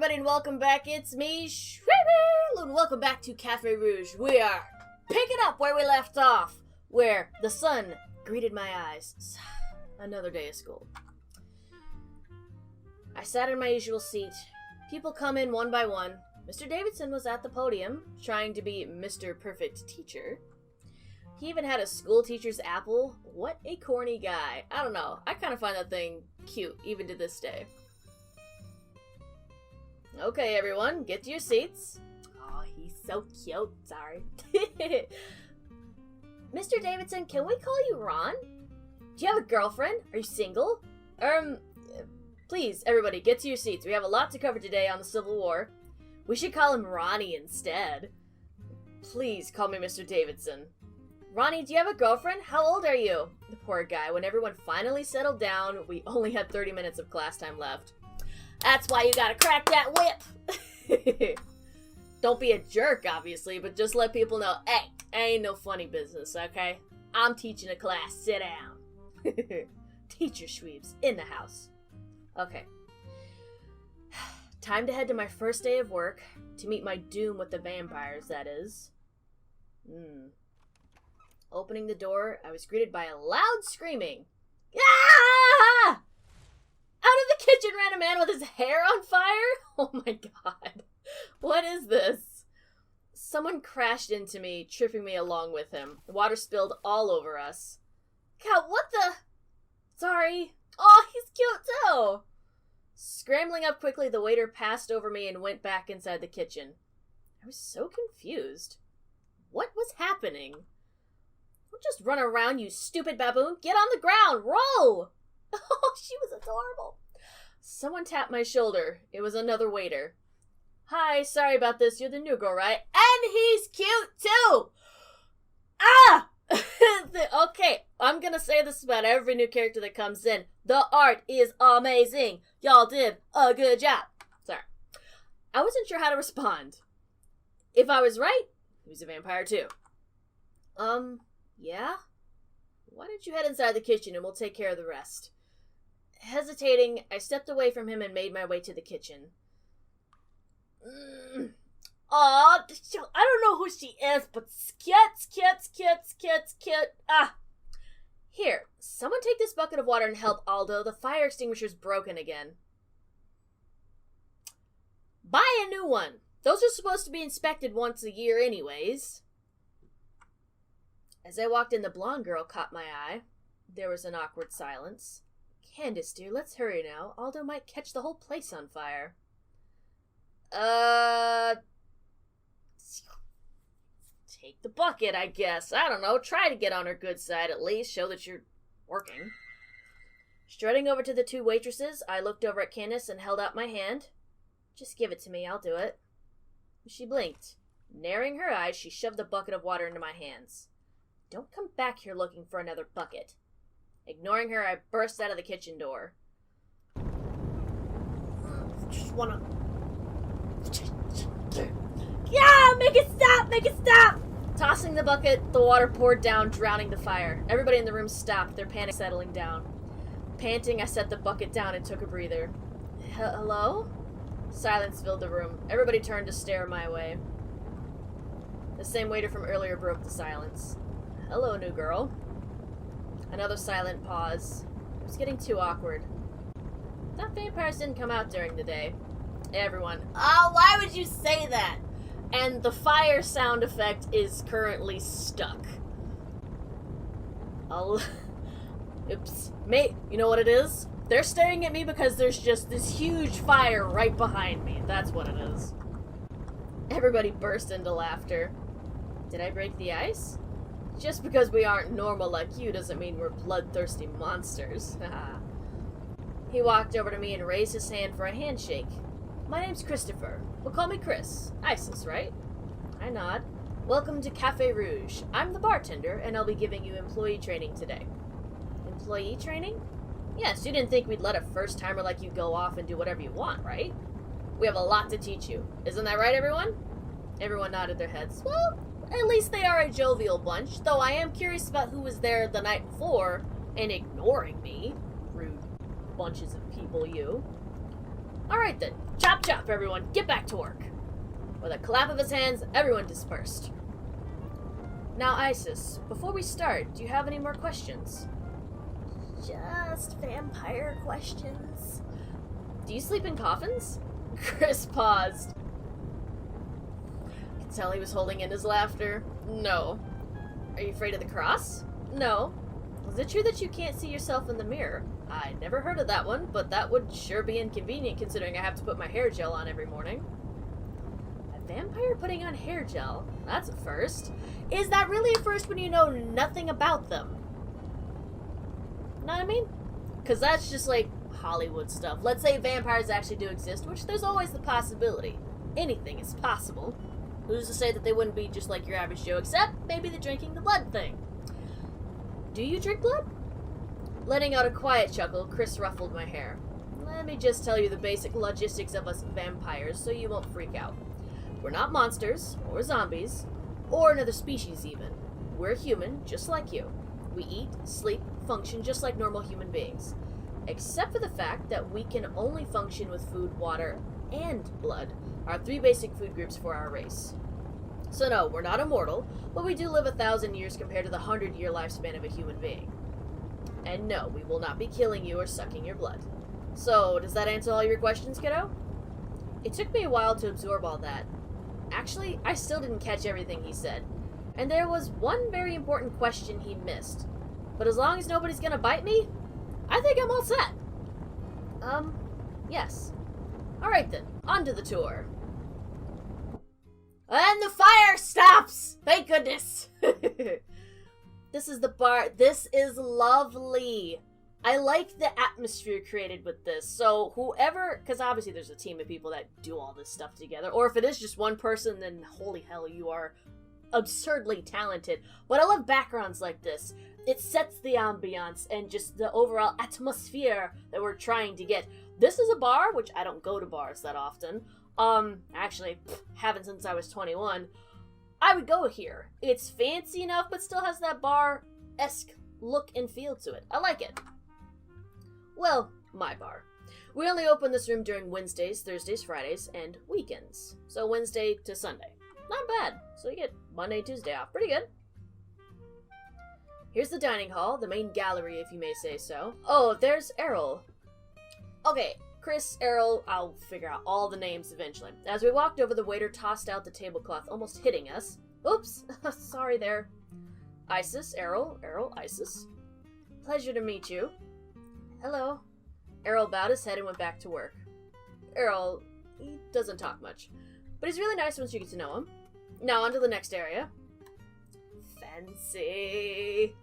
everybody, and welcome back. It's me, Shweebe, and welcome back to Café Rouge. We are picking up where we left off, where the sun greeted my eyes. Another day of school. I sat in my usual seat. People come in one by one. Mr. Davidson was at the podium, trying to be Mr. Perfect Teacher. He even had a school teacher's apple. What a corny guy. I don't know. I kind of find that thing cute, even to this day. Okay, everyone, get to your seats. Oh, he's so cute. Sorry. Mr. Davidson, can we call you Ron? Do you have a girlfriend? Are you single? Please, everybody, get to your seats. We have a lot to cover today on the Civil War. We should call him Ronnie instead. Please call me Mr. Davidson. Ronnie, do you have a girlfriend? How old are you? The poor guy. When everyone finally settled down, we only had 30 minutes of class time left. That's why you gotta crack that whip! Don't be a jerk, obviously, but just let people know, hey, ain't no funny business, okay? I'm teaching a class. Sit down. Teacher Shweebes in the house. Okay. Time to head to my first day of work, to meet my doom with the vampires, that is. Opening the door, I was greeted by a loud screaming. Ah! Out of the kitchen ran a man with his hair on fire? Oh my god. What is this? Someone crashed into me, tripping me along with him. The water spilled all over us. God, what the? Sorry. Oh, he's cute too. Scrambling up quickly, the waiter passed over me and went back inside the kitchen. I was so confused. What was happening? Don't just run around, you stupid baboon. Get on the ground. Roll. Oh, she was adorable. Someone tapped my shoulder. It was another waiter. Hi, sorry about this. You're the new girl, right? And he's cute, too! Ah! Okay, I'm gonna say this about every new character that comes in. The art is amazing. Y'all did a good job. Sorry. I wasn't sure how to respond. If I was right, he was a vampire, too. Yeah? Why don't you head inside the kitchen and we'll take care of the rest? Hesitating, I stepped away from him and made my way to the kitchen. Aw, I don't know who she is, but cute. Ah! Here, someone take this bucket of water and help Aldo. The fire extinguisher's broken again. Buy a new one. Those are supposed to be inspected once a year anyways. As I walked in, the blonde girl caught my eye. There was an awkward silence. Candace, dear, let's hurry now. Aldo might catch the whole place on fire. Take the bucket, I guess. I don't know. Try to get on her good side at least. Show that you're working. Strutting over to the two waitresses, I looked over at Candace and held out my hand. Just give it to me. I'll do it. She blinked. Narrowing her eyes, she shoved the bucket of water into my hands. Don't come back here looking for another bucket. Ignoring her, I burst out of the kitchen door. Just wanna... Yeah! Make it stop! Make it stop! Tossing the bucket, the water poured down, drowning the fire. Everybody in the room stopped, their panic settling down. Panting, I set the bucket down and took a breather. Hello? Silence filled the room. Everybody turned to stare my way. The same waiter from earlier broke the silence. Hello, new girl. Another silent pause. It was getting too awkward. Thought vampires didn't come out during the day. Everyone, oh, why would you say that? And the fire sound effect is currently stuck. Oops. Mate, you know what it is? They're staring at me because there's just this huge fire right behind me. That's what it is. Everybody burst into laughter. Did I break the ice? Just because we aren't normal like you doesn't mean we're bloodthirsty monsters. He walked over to me and raised his hand for a handshake. My name's Christopher. Well, call me Chris. Isis, right? I nod. Welcome to Café Rouge. I'm the bartender, and I'll be giving you employee training today. Employee training? Yes, you didn't think we'd let a first-timer like you go off and do whatever you want, right? We have a lot to teach you. Isn't that right, everyone? Everyone nodded their heads. Well, at least they are a jovial bunch, though I am curious about who was there the night before and ignoring me. Rude bunches of people, you. Alright then, chop chop everyone, get back to work. With a clap of his hands, everyone dispersed. Now Isis, before we start, do you have any more questions? Just vampire questions. Do you sleep in coffins? Chris paused. I could tell he was holding in his laughter. No. Are you afraid of the cross? No. Is it true that you can't see yourself in the mirror? I never heard of that one, but that would sure be inconvenient considering I have to put my hair gel on every morning. A vampire putting on hair gel? That's a first. Is that really a first when you know nothing about them? Know what I mean? Because that's just like Hollywood stuff. Let's say vampires actually do exist, which there's always the possibility. Anything is possible. Who's to say that they wouldn't be just like your average Joe, except maybe the drinking the blood thing. Do you drink blood? Letting out a quiet chuckle, Chris ruffled my hair. Let me just tell you the basic logistics of us vampires so you won't freak out. We're not monsters, or zombies, or another species even. We're human, just like you. We eat, sleep, function just like normal human beings. Except for the fact that we can only function with food, water, and blood, our three basic food groups for our race. So no, we're not immortal, but we do live 1,000 years compared to the 100-year lifespan of a human being. And no, we will not be killing you or sucking your blood. So, does that answer all your questions, kiddo? It took me a while to absorb all that. Actually, I still didn't catch everything he said. And there was one very important question he missed. But as long as nobody's gonna bite me, I think I'm all set. Yes. Alright then, on to the tour. And the fire stops! Thank goodness! This is the bar. This is lovely. I like the atmosphere created with this. So whoever, because obviously there's a team of people that do all this stuff together. Or if it is just one person, then holy hell, you are absurdly talented. But I love backgrounds like this. It sets the ambiance and just the overall atmosphere that we're trying to get. This is a bar, which I don't go to bars that often. Actually, haven't since I was 21. I would go here. It's fancy enough, but still has that bar-esque look and feel to it. I like it. Well, my bar. We only open this room during Wednesdays, Thursdays, Fridays, and weekends. So Wednesday to Sunday. Not bad. So you get Monday, Tuesday off. Pretty good. Here's the dining hall, the main gallery, if you may say so. Oh, there's Errol. Okay, Chris, Errol, I'll figure out all the names eventually. As we walked over, the waiter tossed out the tablecloth, almost hitting us. Oops, sorry there. Isis, Errol, Isis. Pleasure to meet you. Hello. Errol bowed his head and went back to work. Errol, he doesn't talk much, but he's really nice once you get to know him. Now on to the next area. Fancy.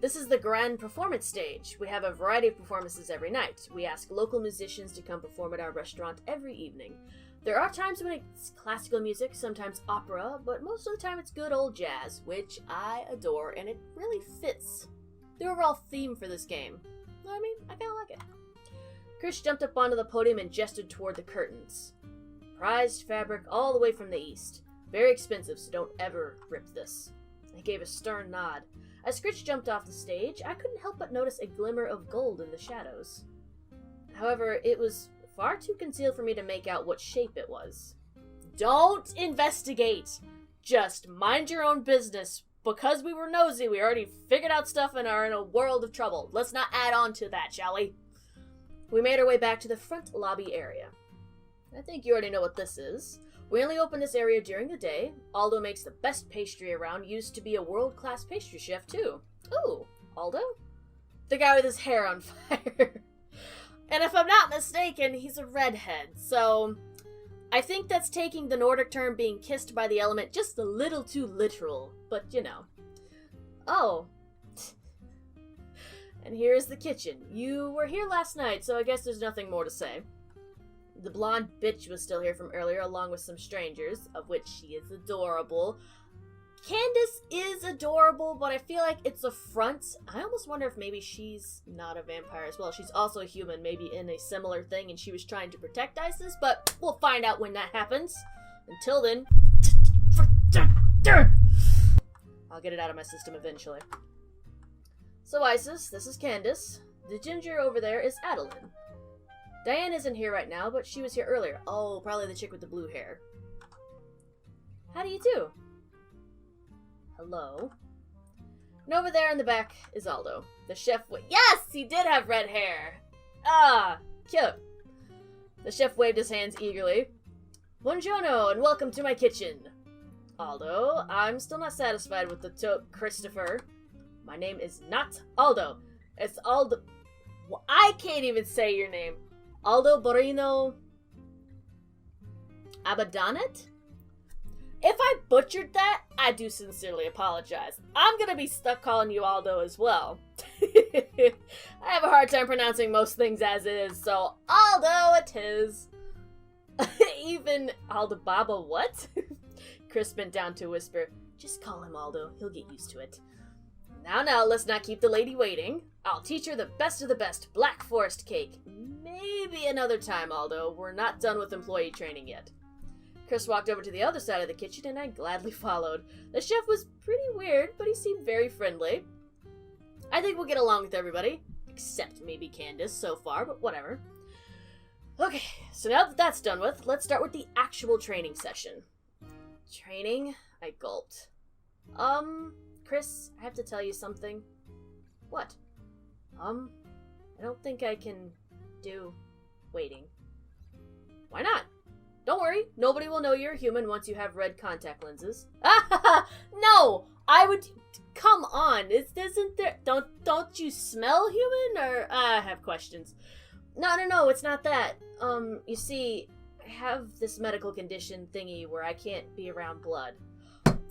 This is the grand performance stage. We have a variety of performances every night. We ask local musicians to come perform at our restaurant every evening. There are times when it's classical music, sometimes opera, but most of the time it's good old jazz, which I adore, and it really fits the overall theme for this game. You know what I mean? I kinda like it. Chris jumped up onto the podium and gestured toward the curtains. Prized fabric all the way from the east. Very expensive, so don't ever rip this. I gave a stern nod. As Chris jumped off the stage, I couldn't help but notice a glimmer of gold in the shadows. However, it was far too concealed for me to make out what shape it was. Don't investigate! Just mind your own business. Because we were nosy, we already figured out stuff and are in a world of trouble. Let's not add on to that, shall we? We made our way back to the front lobby area. I think you already know what this is. We only open this area during the day. Aldo makes the best pastry around, used to be a world-class pastry chef, too. Ooh, Aldo? The guy with his hair on fire. And if I'm not mistaken, he's a redhead, so I think that's taking the Nordic term being kissed by the element just a little too literal, but you know. Oh. And here's the kitchen. You were here last night, so I guess there's nothing more to say. The blonde bitch was still here from earlier, along with some strangers, of which she is adorable. Candace is adorable, but I feel like it's a front. I almost wonder if maybe she's not a vampire as well. She's also a human, maybe in a similar thing, and she was trying to protect Isis, but we'll find out when that happens. Until then, I'll get it out of my system eventually. So Isis, this is Candace. The ginger over there is Adeline. Diane isn't here right now, but she was here earlier. Oh, probably the chick with the blue hair. How do you do? Hello? And over there in the back is Aldo. The chef yes! He did have red hair! Ah! Cute. The chef waved his hands eagerly. Buongiorno, and welcome to my kitchen. Aldo, I'm still not satisfied with the Christopher. My name is not Aldo. It's Aldo... Well, I can't even say your name. Aldo Borino... Abadonet? If I butchered that, I do sincerely apologize. I'm gonna be stuck calling you Aldo as well. I have a hard time pronouncing most things as is, so Aldo it is. Even Aldo Baba what? Chris bent down to whisper, just call him Aldo, he'll get used to it. Now, let's not keep the lady waiting. I'll teach her the best of the best Black Forest cake. Maybe another time, Aldo. We're not done with employee training yet. Chris walked over to the other side of the kitchen, and I gladly followed. The chef was pretty weird, but he seemed very friendly. I think we'll get along with everybody, except maybe Candace so far, but whatever. Okay, so now that that's done with, let's start with the actual training session. Training? I gulped. Chris, I have to tell you something. What? I don't think I can do waiting. Why not? Don't worry, nobody will know you're human once you have red contact lenses. No! I would... Come on, isn't there... Don't you smell human? Or... I have questions. No, it's not that. You see, I have this medical condition thingy where I can't be around blood.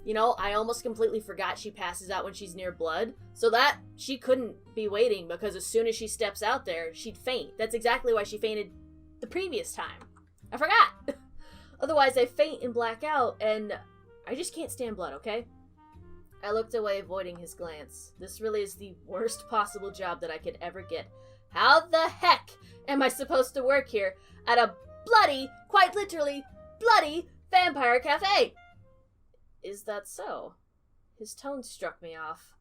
You know, I almost completely forgot she passes out when she's near blood, so that she couldn't be waiting because as soon as she steps out there, she'd faint. That's exactly why she fainted the previous time. I forgot! Otherwise, I faint and black out, and I just can't stand blood, okay? I looked away, avoiding his glance. This really is the worst possible job that I could ever get. How the heck am I supposed to work here at a bloody, quite literally, bloody vampire cafe? Is that so? His tone struck me off.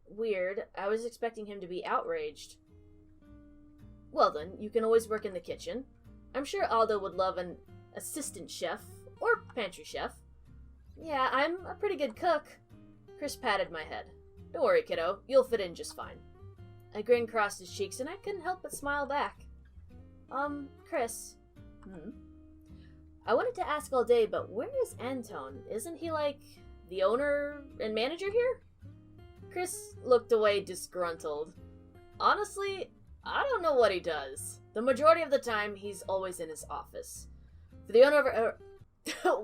Weird. I was expecting him to be outraged. Well then, you can always work in the kitchen. I'm sure Aldo would love an assistant chef, or pantry chef. Yeah, I'm a pretty good cook. Chris patted my head. Don't worry, kiddo. You'll fit in just fine. A grin crossed his cheeks, and I couldn't help but smile back. Chris. I wanted to ask all day, but where is Antone? Isn't he, like, the owner and manager here? Chris looked away disgruntled. Honestly, I don't know what he does. The majority of the time, he's always in his office. For the owner of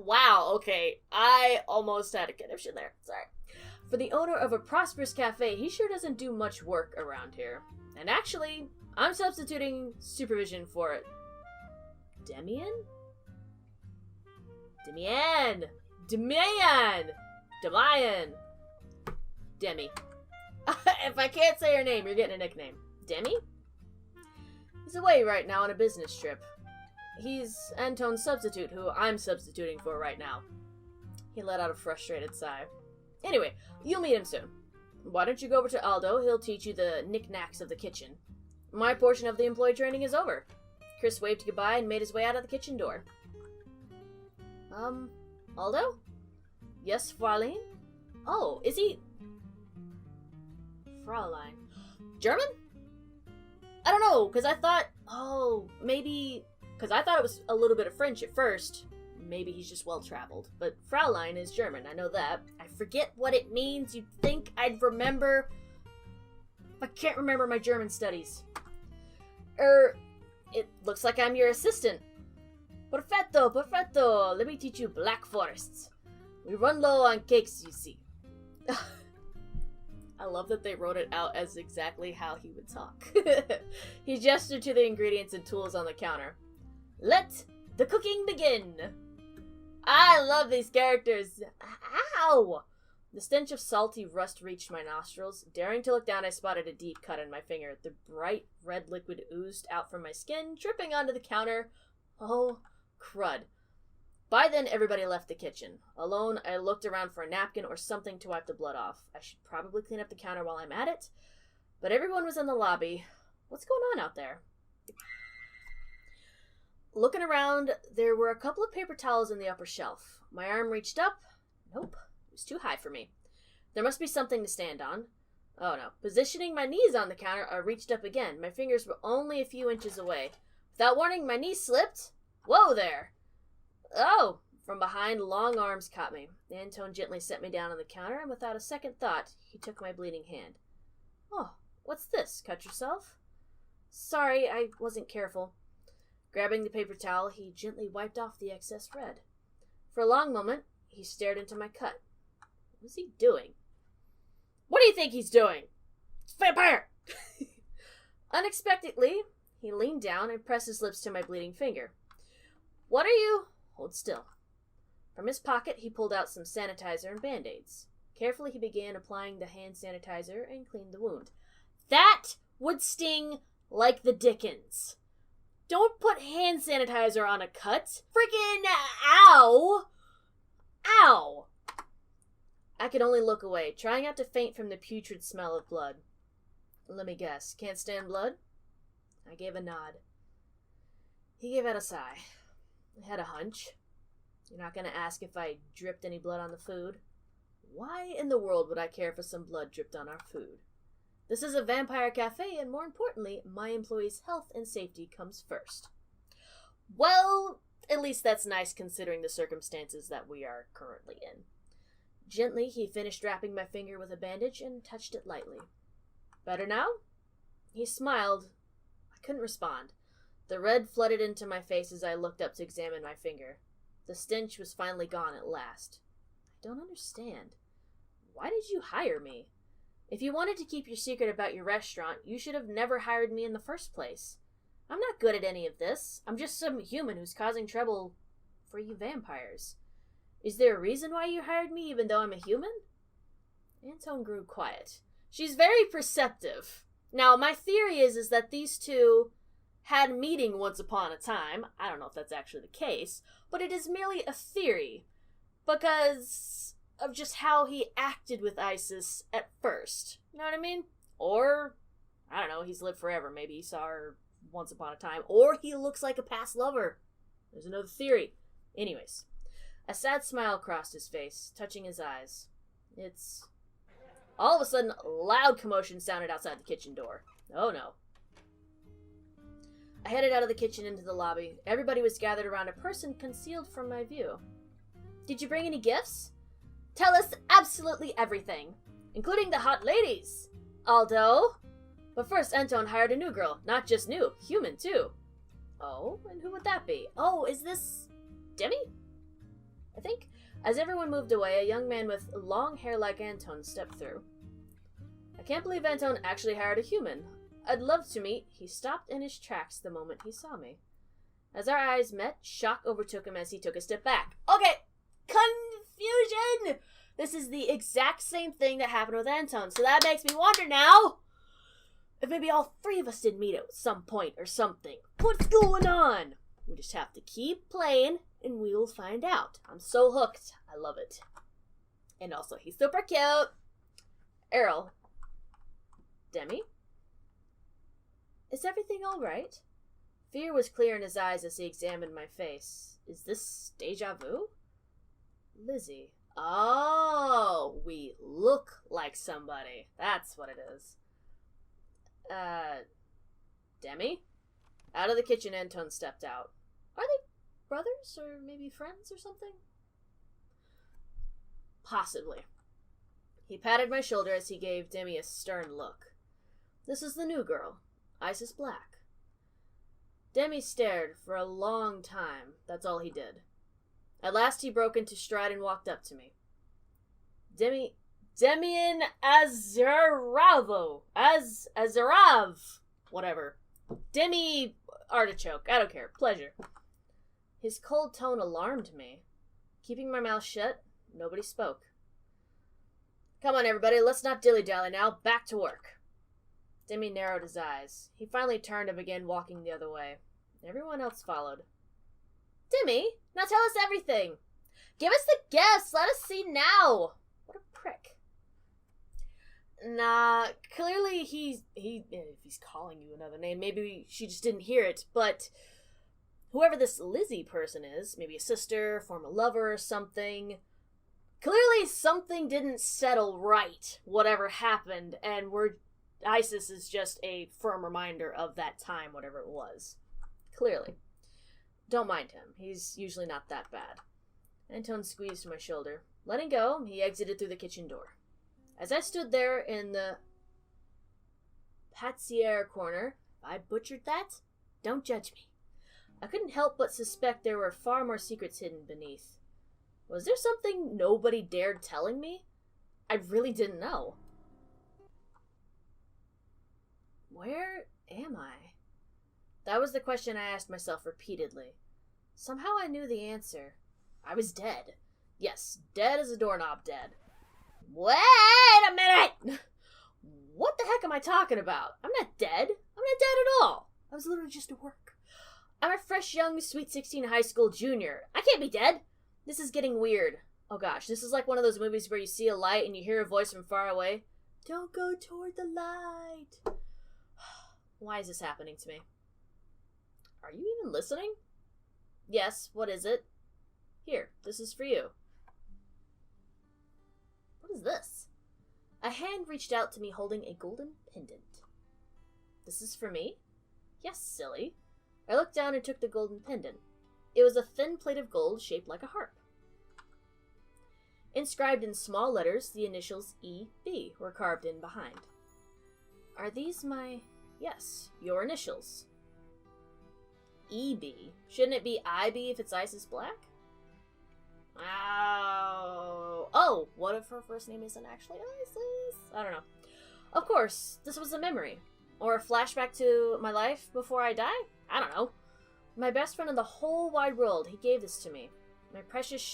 wow, okay. I almost had a conniption there. Sorry. For the owner of a prosperous cafe, he sure doesn't do much work around here. And actually, I'm substituting supervision for it. Demian? Demi. If I can't say her name, you're getting a nickname. Demi? He's away right now on a business trip. He's Antone's substitute, who I'm substituting for right now. He let out a frustrated sigh. Anyway, you'll meet him soon. Why don't you go over to Aldo? He'll teach you the knickknacks of the kitchen. My portion of the employee training is over. Chris waved goodbye and made his way out of the kitchen door. Aldo? Yes, Fraulein? Oh, is he... Fraulein. German? I don't know, because I thought... Oh, maybe... Because I thought it was a little bit of French at first. Maybe he's just well-traveled. But Fraulein is German, I know that. I forget what it means. You'd think I'd remember... I can't remember my German studies. It looks like I'm your assistant. Perfetto. Let me teach you Black Forests. We run low on cakes, you see. I love that they wrote it out as exactly how he would talk. He gestured to the ingredients and tools on the counter. Let the cooking begin. I love these characters. Ow! The stench of salty rust reached my nostrils. Daring to look down, I spotted a deep cut in my finger. The bright red liquid oozed out from my skin, dripping onto the counter. Oh, crud. By then, everybody left the kitchen. Alone, I looked around for a napkin or something to wipe the blood off. I should probably clean up the counter while I'm at it. But everyone was in the lobby. What's going on out there? Looking around, there were a couple of paper towels in the upper shelf. My arm reached up. Nope, it was too high for me. There must be something to stand on. Oh no. Positioning my knees on the counter, I reached up again. My fingers were only a few inches away. Without warning, my knee slipped. Whoa there! Oh! From behind, long arms caught me. Antone gently set me down on the counter, and without a second thought, he took my bleeding hand. Oh, what's this? Cut yourself? Sorry, I wasn't careful. Grabbing the paper towel, he gently wiped off the excess red. For a long moment, he stared into my cut. What was he doing? What do you think he's doing? It's a vampire! Unexpectedly, he leaned down and pressed his lips to my bleeding finger. What are you? Hold still. From his pocket, he pulled out some sanitizer and Band-Aids. Carefully, he began applying the hand sanitizer and cleaned the wound. That would sting like the dickens. Don't put hand sanitizer on a cut. Freaking ow! Ow! I could only look away, trying not to faint from the putrid smell of blood. Let me guess, can't stand blood? I gave a nod. He gave out a sigh. I had a hunch. You're not going to ask if I dripped any blood on the food? Why in the world would I care if some blood dripped on our food? This is a vampire cafe, and more importantly, my employees' health and safety comes first. Well, at least that's nice considering the circumstances that we are currently in. Gently, he finished wrapping my finger with a bandage and touched it lightly. Better now? He smiled. I couldn't respond. The red flooded into my face as I looked up to examine my finger. The stench was finally gone at last. I don't understand. Why did you hire me? If you wanted to keep your secret about your restaurant, you should have never hired me in the first place. I'm not good at any of this. I'm just some human who's causing trouble for you vampires. Is there a reason why you hired me even though I'm a human? Antone grew quiet. She's very perceptive. Now, my theory is that these two had a meeting once upon a time. I don't know if that's actually the case, but it is merely a theory because of just how he acted with Isis at first. You know what I mean? Or, I don't know, he's lived forever. Maybe he saw her once upon a time. Or he looks like a past lover. There's another theory. Anyways, a sad smile crossed his face, touching his eyes. All of a sudden, a loud commotion sounded outside the kitchen door. Oh no. I headed out of the kitchen into the lobby. Everybody was gathered around a person concealed from my view. Did you bring any gifts? Tell us absolutely everything, including the hot ladies, Aldo. But first, Antone hired a new girl. Not just new, human too. Oh, and who would that be? Oh, is this Demi? I think. As everyone moved away, a young man with long hair like Antone stepped through. I can't believe Antone actually hired a human. I'd love to meet. He stopped in his tracks the moment he saw me. As our eyes met, shock overtook him as he took a step back. Okay, confusion! This is the exact same thing that happened with Antone, so that makes me wonder now if maybe all three of us did meet at some point or something. What's going on? We just have to keep playing, and we'll find out. I'm so hooked. I love it. And also, he's super cute. Errol. Demi? Is everything all right? Fear was clear in his eyes as he examined my face. Is this deja vu? Lizzie. Oh, we look like somebody. That's what it is. Demi? Out of the kitchen, Antone stepped out. Are they brothers or maybe friends or something? Possibly. He patted my shoulder as he gave Demi a stern look. This is the new girl, Isis Black. Demi stared for a long time. That's all he did. At last he broke into stride and walked up to me. Demian Azaravo. Azarav. Whatever. Demi Artichoke. I don't care. Pleasure. His cold tone alarmed me. Keeping my mouth shut, nobody spoke. Come on, everybody. Let's not dilly-dally now. Back to work. Demi narrowed his eyes. He finally turned and began walking the other way. Everyone else followed. Demi, now tell us everything. Give us the gifts. Let us see now. What a prick. Nah, clearly if he's calling you another name, maybe she just didn't hear it, but whoever this Lizzie person is, maybe a sister, former lover or something, clearly something didn't settle right, whatever happened, and ISIS is just a firm reminder of that time, whatever it was. Clearly. Don't mind him. He's usually not that bad. Antone squeezed my shoulder. Letting go, he exited through the kitchen door. As I stood there in the pâtissière corner, I butchered that? Don't judge me. I couldn't help but suspect there were far more secrets hidden beneath. Was there something nobody dared telling me? I really didn't know. Where am I? That was the question I asked myself repeatedly. Somehow I knew the answer. I was dead. Yes, dead as a doorknob dead. Wait a minute! What the heck am I talking about? I'm not dead. I'm not dead at all. I was literally just at work. I'm a fresh, young, sweet 16 high school junior. I can't be dead. This is getting weird. Oh gosh, this is like one of those movies where you see a light and you hear a voice from far away. Don't go toward the light. Why is this happening to me? Are you even listening? Yes, what is it? Here, this is for you. What is this? A hand reached out to me holding a golden pendant. This is for me? Yes, silly. I looked down and took the golden pendant. It was a thin plate of gold shaped like a harp. Inscribed in small letters, the initials E.B. were carved in behind. Are these my... Yes, your initials. E.B. Shouldn't it be I.B. if it's Isis Black? Oh, what if her first name isn't actually Isis? I don't know. Of course, this was a memory. Or a flashback to my life before I die? I don't know. My best friend in the whole wide world, he gave this to me. My precious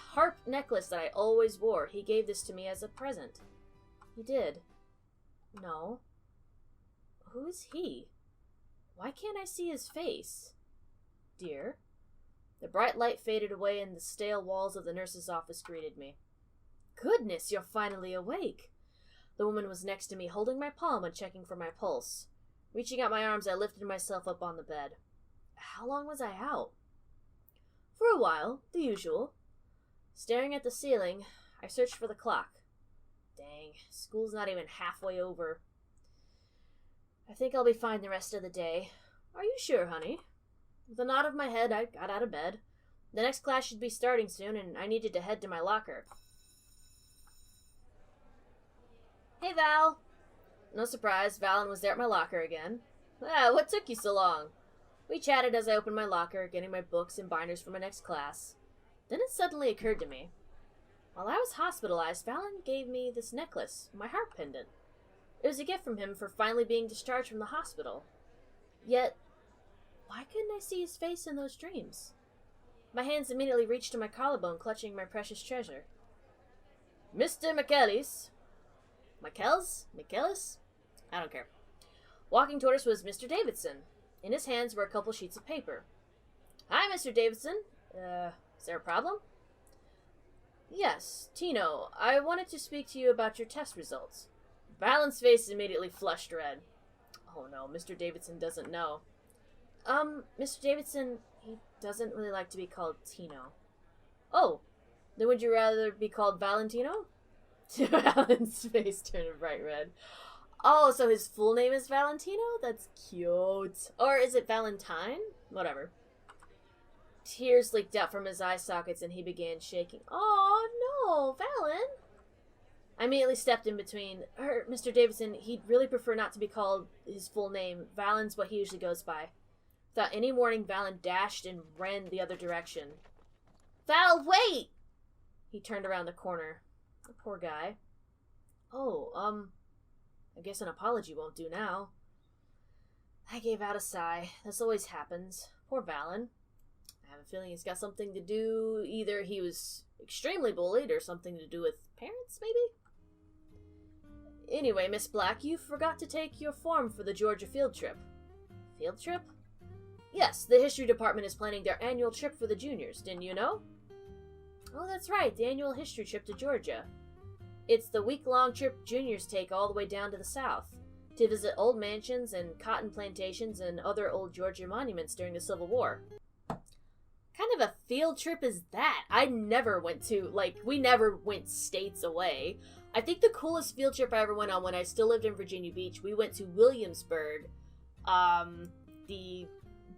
harp necklace that I always wore. He gave this to me as a present. He did. No. Who is he? Why can't I see his face? Dear? The bright light faded away and the stale walls of the nurse's office greeted me. Goodness, you're finally awake. The woman was next to me, holding my palm and checking for my pulse. Reaching out my arms, I lifted myself up on the bed. How long was I out? For a while, the usual. Staring at the ceiling, I searched for the clock. Dang, school's not even halfway over. I think I'll be fine the rest of the day. Are you sure, honey? With a nod of my head, I got out of bed. The next class should be starting soon, and I needed to head to my locker. Hey, Val. No surprise, Valen was there at my locker again. What took you so long? We chatted as I opened my locker, getting my books and binders for my next class. Then it suddenly occurred to me. While I was hospitalized, Valen gave me this necklace, my harp pendant. It was a gift from him for finally being discharged from the hospital. Yet, why couldn't I see his face in those dreams? My hands immediately reached to my collarbone, clutching my precious treasure. Mr. Michaelis? Michaelis? I don't care. Walking toward us was Mr. Davidson. In his hands were a couple sheets of paper. Hi, Mr. Davidson. Is there a problem? Yes, Tino, I wanted to speak to you about your test results. Valen's face immediately flushed red. Oh no, Mr. Davidson doesn't know. Mr. Davidson, he doesn't really like to be called Tino. Oh, then would you rather be called Valentino? Valen's face turned bright red. Oh, so his full name is Valentino? That's cute. Or is it Valentine? Whatever. Tears leaked out from his eye sockets and he began shaking. Oh, no, Valen. I immediately stepped in between. Mr. Davidson, he'd really prefer not to be called his full name. Valen's what he usually goes by. Without any warning, Valen dashed and ran the other direction. Val, wait! He turned around the corner. The poor guy. Oh, I guess an apology won't do now. I gave out a sigh. This always happens. Poor Valen. I have a feeling he's got something to do. Either he was extremely bullied or something to do with parents, maybe? Anyway, Miss Black, you forgot to take your form for the Georgia field trip. Field trip? Yes, the history department is planning their annual trip for the juniors, didn't you know? Oh, that's right, the annual history trip to Georgia. It's the week-long trip juniors take all the way down to the south. to visit old mansions and cotton plantations and other old Georgia monuments during the Civil War. Kind of a field trip is that? We never went states away. I think the coolest field trip I ever went on when I still lived in Virginia Beach, we went to Williamsburg, the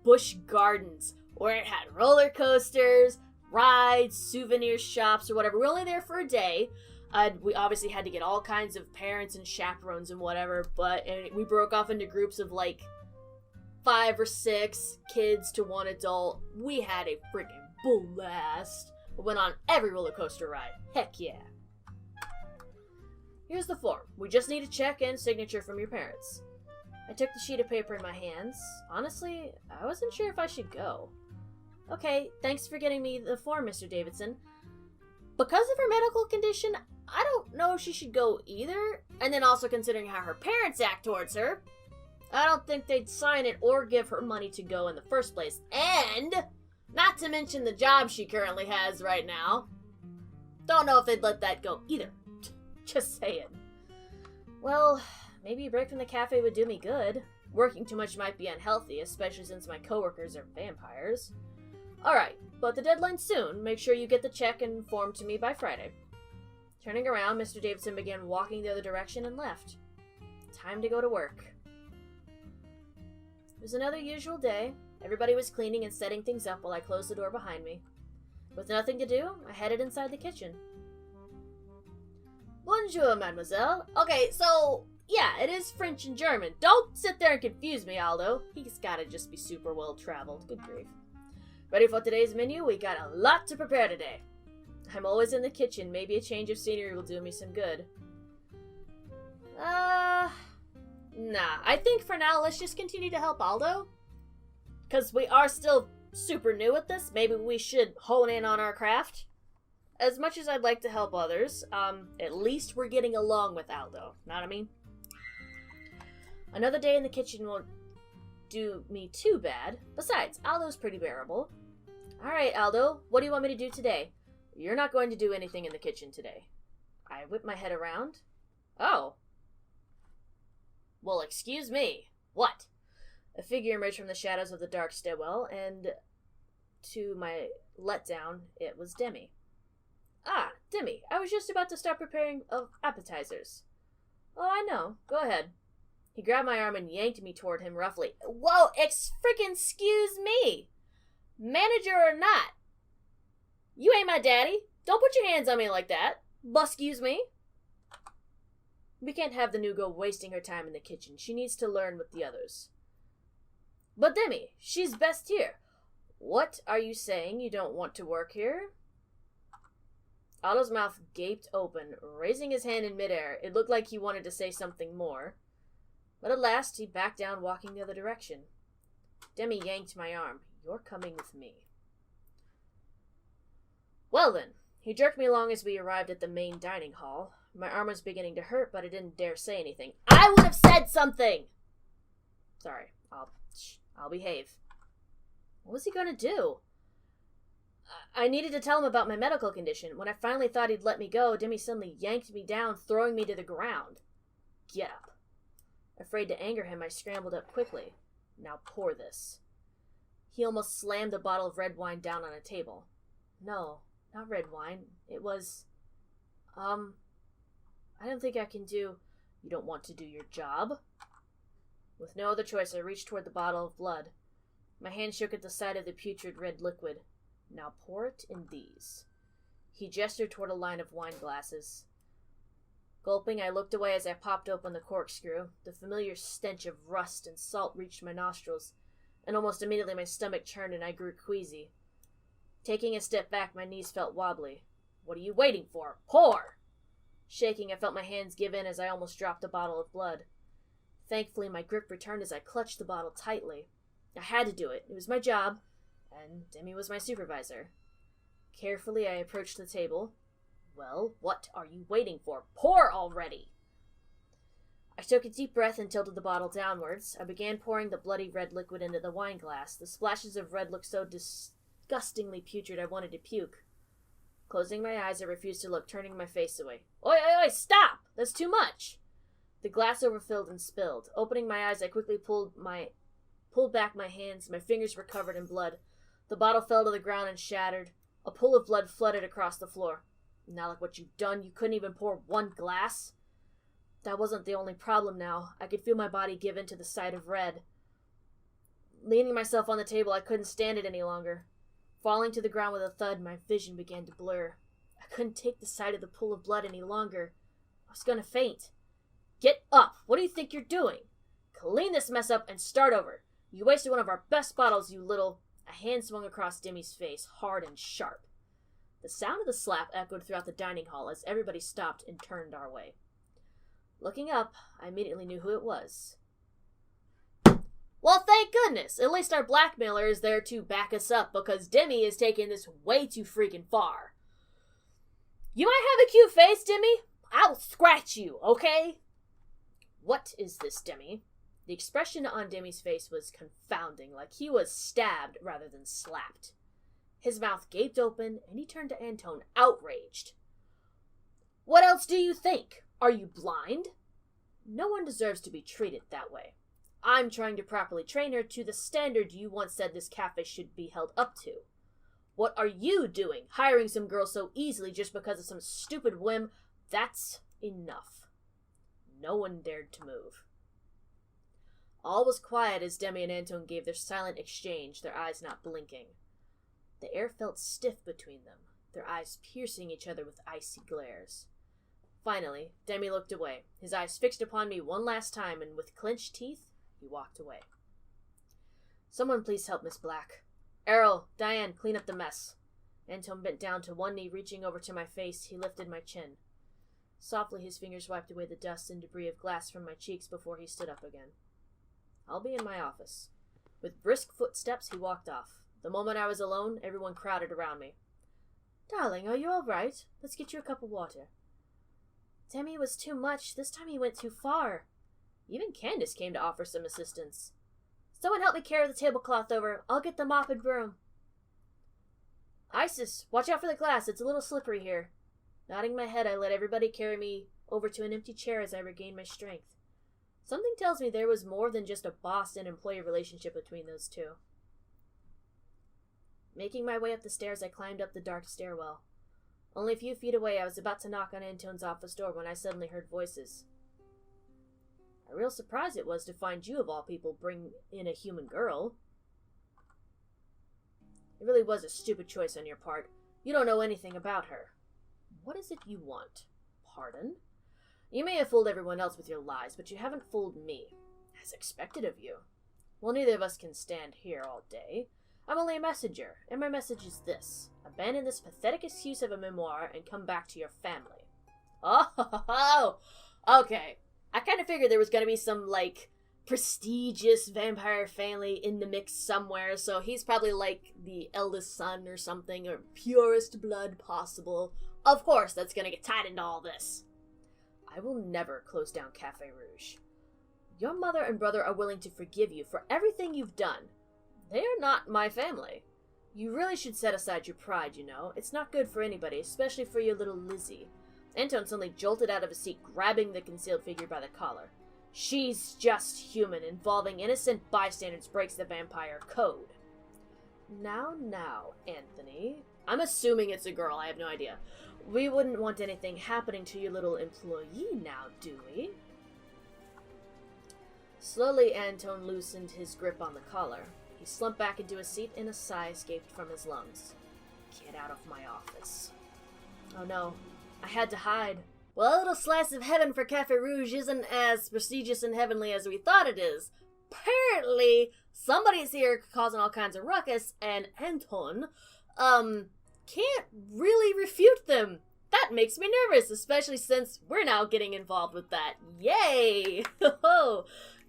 Busch Gardens, where it had roller coasters, rides, souvenir shops, or whatever. We were only there for a day. We obviously had to get all kinds of parents and chaperones and whatever, and we broke off into groups of 5 or 6 kids to 1 adult. We had a freaking blast. We went on every roller coaster ride. Heck yeah. Here's the form. We just need a check and signature from your parents. I took the sheet of paper in my hands. Honestly, I wasn't sure if I should go. Okay, thanks for getting me the form, Mr. Davidson. Because of her medical condition, I don't know if she should go either. And then also considering how her parents act towards her, I don't think they'd sign it or give her money to go in the first place. And, not to mention the job she currently has right now, don't know if they'd let that go either. Just saying. Well, maybe a break from the cafe would do me good. Working too much might be unhealthy, especially since my coworkers are vampires. Alright, but the deadline's soon. Make sure you get the check and form to me by Friday. Turning around, Mr. Davidson began walking the other direction and left. Time to go to work. It was another usual day. Everybody was cleaning and setting things up while I closed the door behind me. With nothing to do, I headed inside the kitchen. Bonjour, mademoiselle. Okay, so, yeah, it is French and German. Don't sit there and confuse me, Aldo. He's gotta just be super well traveled. Good grief. Ready for today's menu? We got a lot to prepare today. I'm always in the kitchen. Maybe a change of scenery will do me some good. Nah. I think for now, let's just continue to help Aldo. Because we are still super new at this. Maybe we should hone in on our craft. As much as I'd like to help others, at least we're getting along with Aldo. Know what I mean? Another day in the kitchen won't do me too bad. Besides, Aldo's pretty bearable. Alright, Aldo, what do you want me to do today? You're not going to do anything in the kitchen today. I whip my head around. Oh. Well, excuse me. What? A figure emerged from the shadows of the dark stairwell, and to my letdown, it was Demi. Ah, Demi, I was just about to start preparing appetizers. Oh, I know. Go ahead. He grabbed my arm and yanked me toward him roughly. Whoa, excuse me! Manager or not, you ain't my daddy. Don't put your hands on me like that. Buskuse me. We can't have the new girl wasting her time in the kitchen. She needs to learn with the others. But Demi, she's best here. What are you saying? You don't want to work here? Otto's mouth gaped open, raising his hand in midair. It looked like he wanted to say something more. But at last, he backed down, walking the other direction. Demi yanked my arm. You're coming with me. Well then, he jerked me along as we arrived at the main dining hall. My arm was beginning to hurt, but I didn't dare say anything. I would have said something! Sorry, I'll behave. What was he gonna do? I needed to tell him about my medical condition. When I finally thought he'd let me go, Demi suddenly yanked me down, throwing me to the ground. Get up. Afraid to anger him, I scrambled up quickly. Now pour this. He almost slammed a bottle of red wine down on a table. No, not red wine. It was... I don't think I can do... You don't want to do your job? With no other choice, I reached toward the bottle of blood. My hand shook at the sight of the putrid red liquid. Now pour it in these. He gestured toward a line of wine glasses. Gulping, I looked away as I popped open the corkscrew. The familiar stench of rust and salt reached my nostrils, and almost immediately my stomach churned and I grew queasy. Taking a step back, my knees felt wobbly. What are you waiting for? Pour! Shaking, I felt my hands give in as I almost dropped a bottle of blood. Thankfully, my grip returned as I clutched the bottle tightly. I had to do it. It was my job, and Demi was my supervisor. Carefully, I approached the table. Well, what are you waiting for? Pour already! I took a deep breath and tilted the bottle downwards. I began pouring the bloody red liquid into the wine glass. The splashes of red looked so disgustingly putrid I wanted to puke. Closing my eyes, I refused to look, turning my face away. Oi, oi, oi, stop! That's too much! The glass overfilled and spilled. Opening my eyes, I quickly pulled back my hands. My fingers were covered in blood. The bottle fell to the ground and shattered. A pool of blood flooded across the floor. Now look what you've done. You couldn't even pour one glass? That wasn't the only problem now. I could feel my body give in to the sight of red. Leaning myself on the table, I couldn't stand it any longer. Falling to the ground with a thud, my vision began to blur. I couldn't take the sight of the pool of blood any longer. I was gonna faint. Get up! What do you think you're doing? Clean this mess up and start over. You wasted one of our best bottles, you little... A hand swung across Demi's face, hard and sharp. The sound of the slap echoed throughout the dining hall as everybody stopped and turned our way. Looking up, I immediately knew who it was. Well, thank goodness! At least our blackmailer is there to back us up, because Demi is taking this way too freaking far. You might have a cute face, Demi. I'll scratch you, okay? What is this, Demi? The expression on Demi's face was confounding, like he was stabbed rather than slapped. His mouth gaped open, and he turned to Antone, outraged. What else do you think? Are you blind? No one deserves to be treated that way. I'm trying to properly train her to the standard you once said this cafe should be held up to. What are you doing, hiring some girl so easily just because of some stupid whim? That's enough. No one dared to move. All was quiet as Demi and Antone gave their silent exchange, their eyes not blinking. The air felt stiff between them, their eyes piercing each other with icy glares. Finally, Demi looked away, his eyes fixed upon me one last time, and with clenched teeth, he walked away. Someone please help Miss Black. Errol, Diane, clean up the mess. Antone bent down to one knee, reaching over to my face. He lifted my chin. Softly, his fingers wiped away the dust and debris of glass from my cheeks before he stood up again. I'll be in my office. With brisk footsteps, he walked off. The moment I was alone, everyone crowded around me. Darling, are you all right? Let's get you a cup of water. Demi was too much. This time he went too far. Even Candace came to offer some assistance. Someone help me carry the tablecloth over. I'll get the mop and broom. Isis, watch out for the glass. It's a little slippery here. Nodding my head, I let everybody carry me over to an empty chair as I regained my strength. Something tells me there was more than just a boss and employee relationship between those two. Making my way up the stairs, I climbed up the dark stairwell. Only a few feet away, I was about to knock on Antone's office door when I suddenly heard voices. A real surprise it was to find you, of all people, bring in a human girl. It really was a stupid choice on your part. You don't know anything about her. What is it you want? Pardon? You may have fooled everyone else with your lies, but you haven't fooled me, as expected of you. Well, neither of us can stand here all day. I'm only a messenger, and my message is this. Abandon this pathetic excuse of a memoir and come back to your family. Oh, okay. I kind of figured there was going to be some, prestigious vampire family in the mix somewhere, so he's probably, the eldest son or something, or purest blood possible. Of course, that's going to get tied into all this. I will never close down Café Rouge. Your mother and brother are willing to forgive you for everything you've done. They are not my family. You really should set aside your pride, you know. It's not good for anybody, especially for your little Lizzie. Antone suddenly jolted out of his seat, grabbing the concealed figure by the collar. She's just human. Involving innocent bystanders breaks the vampire code. Now, Anthony. I'm assuming it's a girl. I have no idea. We wouldn't want anything happening to your little employee now, do we? Slowly, Antone loosened his grip on the collar. He slumped back into his seat and a sigh escaped from his lungs. Get out of my office. Oh no, I had to hide. Well, a little slice of heaven for Café Rouge isn't as prestigious and heavenly as we thought it is. Apparently, somebody's here causing all kinds of ruckus, and Antone, can't really refute them. That makes me nervous, especially since we're now getting involved with that. Yay!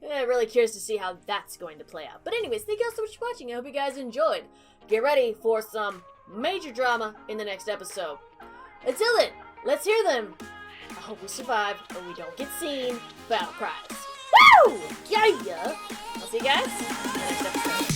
Yeah, really curious to see how that's going to play out. But anyways, thank you all so much for watching. I hope you guys enjoyed. Get ready for some major drama in the next episode. Until then, let's hear them. I hope we survive and we don't get seen. Battle cries. Woo! Yeah! I'll see you guys in the next episode.